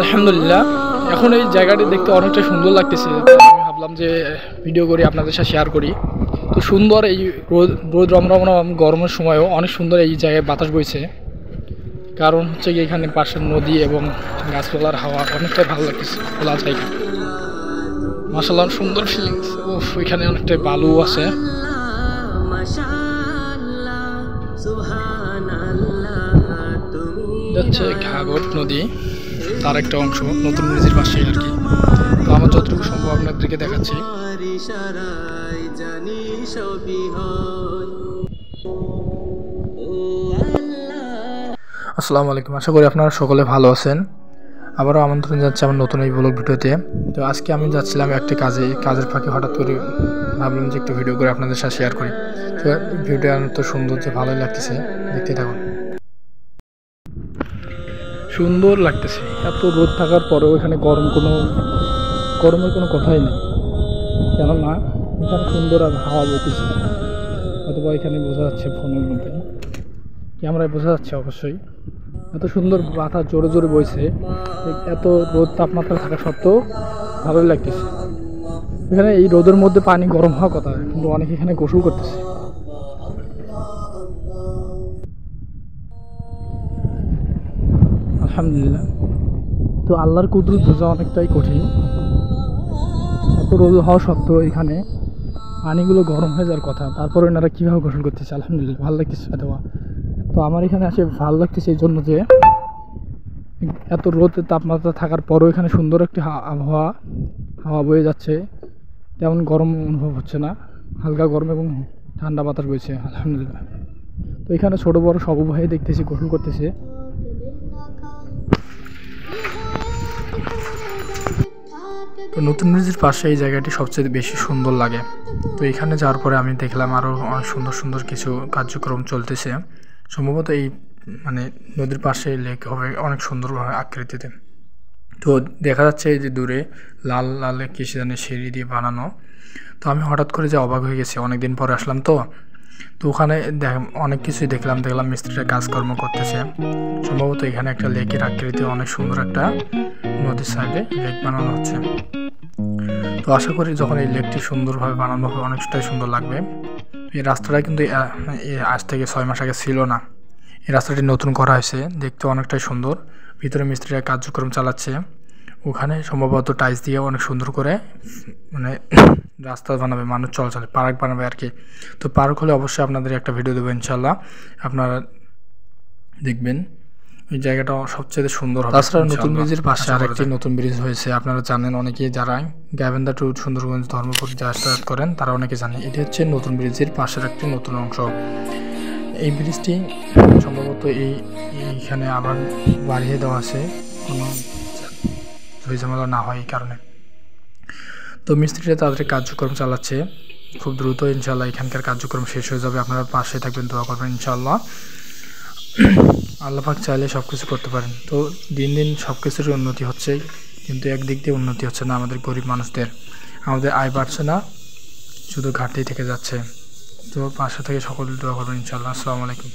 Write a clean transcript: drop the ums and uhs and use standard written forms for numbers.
আলহামদুলিল্লাহ, এখন এই জায়গাটি দেখতে অনেকটা সুন্দর লাগতেছে। আমি ভাবলাম যে ভিডিও করে আপনাদের সাথে শেয়ার করি। তো সুন্দর এই রোদ রমরমা গরমের সময়ও অনেক সুন্দর এই জায়গায় বাতাস বইছে। কারণ হচ্ছে কি এখানে পাশের নদী এবং গাছপালার হাওয়া অনেকটাই ভালো লাগতেছে। খোলা জায়গা, মাশাআল্লাহ সুন্দর ফিলিংস। এখানে অনেকটাই বালু আছে। যাচ্ছে ঘাগর নদী, তার একটা অংশ নতুন ব্রিজের পাশে আর কি। তো আমার যতটুকু সম্ভব আপনাদেরকে দেখাচ্ছি। আসসালামু আলাইকুম, আশা করি আপনারা সকলে ভালো আছেন। আবারও আমন্ত্রণ যাচ্ছে আমার নতুন এই ব্লগ ভিডিওতে। তো আজকে আমি যাচ্ছিলাম একটা কাজের ফাঁকে হঠাৎ করে ভাবলাম যে একটু ভিডিও করে আপনাদের সাথে শেয়ার করি। তো ভিডিওটা তো সুন্দর, যে ভালোই লাগতেছে, দেখতে থাকুন। সুন্দর লাগতেছে, এত রোদ থাকার পরেও এখানে গরমের কোনো কথাই নেই। কেননা এখানে সুন্দর আর হাওয়া বইতেছে। অথবা এখানে বোঝা যাচ্ছে, ফোনের মধ্যে ক্যামেরায় বোঝা যাচ্ছে অবশ্যই, এত সুন্দর বাতাস জোরে জোরে বইছে। এত রোদ তাপমাত্রা থাকা সত্ত্বেও ভালোই লাগতেছে। এখানে এই রোদের মধ্যে পানি গরম হওয়ার কথা, কিন্তু অনেকে এখানে গোসল করতেছে। আলহামদুলিল্লাহ। তো আল্লাহর কুদরত বোঝা অনেকটাই কঠিন। এত রোদ হওয়া সত্ত্বেও এখানে পানিগুলো গরম হয়ে যাওয়ার কথা, তারপরে এনারা কীভাবে গোসল করতেছে। আলহামদুলিল্লাহ, ভালো লাগতেছে অথবা। তো আমার এখানে আসে ভালো লাগতেছে এই জন্য যে এত রোদের তাপমাত্রা থাকার পরেও এখানে সুন্দর একটি হাওয়া বয়ে যাচ্ছে। তেমন গরম অনুভব হচ্ছে না, হালকা গরম এবং ঠান্ডা বাতাস বইছে। আলহামদুলিল্লাহ। তো এখানে ছোটো বড়ো সব উভয়ে দেখতেছি গোসল করতেছে। তো নতুন ব্রিজের পাশে এই জায়গাটি সবচেয়ে বেশি সুন্দর লাগে। তো এখানে যাওয়ার পরে আমি দেখলাম আরও অনেক সুন্দর সুন্দর কিছু কার্যক্রম চলতেছে। সম্ভবত এই নদীর পাশে লেক হবে অনেক সুন্দরভাবে আকৃতিতে। তো দেখা যাচ্ছে এই যে দূরে লাল লাল কি জানি সিঁড়ি দিয়ে বানানো। তো আমি হঠাৎ করে যে অবাক হয়ে গেছি, অনেকদিন পরে আসলাম। তো ওখানে অনেক কিছুই দেখলাম মিস্ত্রিরা কাজকর্ম করতেছে। সম্ভবত এখানে একটা লেকের আকৃতি, অনেক সুন্দর একটা নদীর সাইডে লেক বানানো হচ্ছে। তো আশা করি যখন এই লেকটি সুন্দরভাবে বানানো হবে অনেকটাই সুন্দর লাগবে। এই রাস্তাটা কিন্তু আজ থেকে 6 মাস আগে ছিল না। এই রাস্তাটি নতুন করা হয়েছে, দেখতে অনেকটাই সুন্দর। ভিতরে মিস্ত্রিরা কার্যক্রম চালাচ্ছে। ওখানে সম্ভবত টাইলস দিয়ে অনেক সুন্দর করে রাস্তা বানাবে, মানুষ চলাচলে পার্ক বানাবে আর কি। তো পার্ক হলে অবশ্যই আপনাদের একটা ভিডিও দেবো ইনশাল্লাহ, আপনারা দেখবেন। এই জায়গাটা সবচেয়ে সুন্দর হবে। তাছাড়া নতুন ব্রিজের পাশে আরেকটি নতুন ব্রিজ হয়েছে, আপনারা জানেন। অনেকেই যারা গাইবান্ধা টু সুন্দরগঞ্জ ধর্মপুর যাতায়াত করেন তারা অনেকে জানেন। এটি হচ্ছে নতুন ব্রিজের পাশের একটি নতুন অংশ। এই ব্রিজটি সম্ভবত এইখানে আবার বাড়িয়ে দেওয়া আছে, কোনো ঝামেলা না হয় এই কারণে। তো মিস্ত্রিরা তাদের কার্যক্রম চালাচ্ছে খুব দ্রুত। ইনশাল্লাহ এখানকার কার্যক্রম শেষ হয়ে যাবে। আপনারা পাশে থাকবেন, দোয়া করবেন ইনশাল্লাহ। আল্লাহ পাক চাইলে সব কিছু করতে পারেন। তো দিন দিন সব কিছুরই উন্নতি হচ্ছে, কিন্তু একদিক দিয়ে উন্নতি হচ্ছে না আমাদের গরিব মানুষদের। আমাদের আয় বাড়ছে না, শুধু ঘাটতি থেকে যাচ্ছে। তো পাশে থেকে সকলে দোয়া করবেন ইনশাল্লাহ। আসসালামু আলাইকুম।